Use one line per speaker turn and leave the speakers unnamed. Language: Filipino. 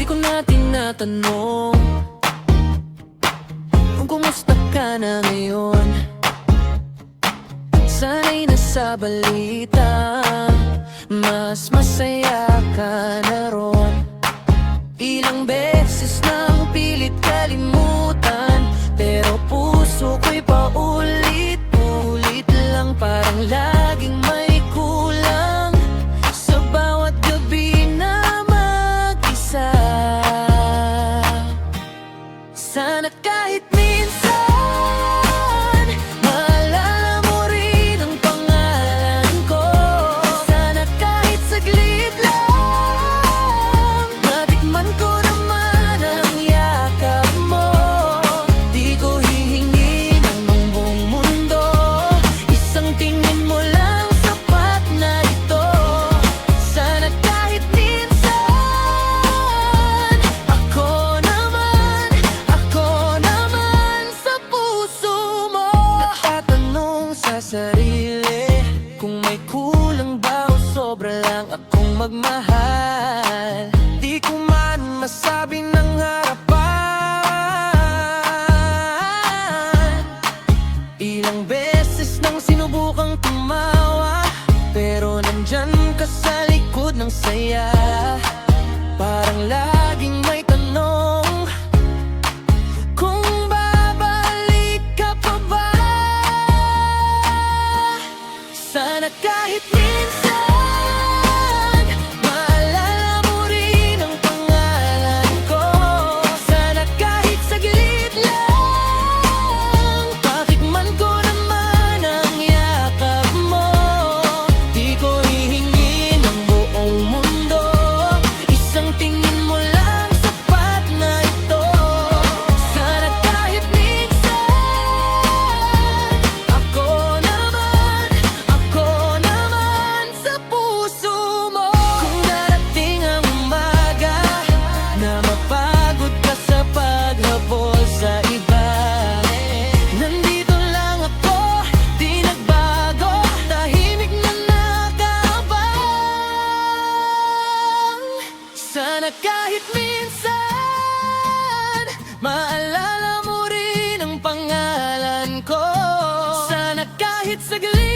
Di ko na tinatanong kung kumusta ka na ngayon. Sana'y nasa balita, mas masaya ka na ron. Ilang beses nang pilit kalimutan, pero puso ko'y paulit-ulit lang. Parang laging may kulang sa bawat gabi na mag-isa. Sana kahit minsan maalala mo rin ang pangalan ko. Sana kahit saglit lang matikman ko naman ang yakap mo. Di ko hihingin ang buong mundo, isang tingin mo lang sapat na ito. Sana kahit minsan ako naman sa puso mo. Natatanong sa sarili kung may kulang ba o sobra lang akong magmahal. Di ko man masabi ng harapan. Ilang beses nang sinubukang tumawa, pero nandyan ka sa likod ng saya. Parang laging may tanong kung babalik ka pa ba. Sana kahit minsan maalala mo rin ang pangalan ko. Sana kahit saglit lang patikman ko naman ang yakap mo. Di ko hihingin ang buong mundo, isang tingin mo lang sapat na ito. Sana kahit minsan ako naman sa puso mo. Kung darating ang umaga na mapagod ka sa paghabol sa iba, nandito lang ako, di nagbago, tahimik na nakabang. Sana kahit minsan maalala mo rin ang pangalan ko. Sana kahit saglit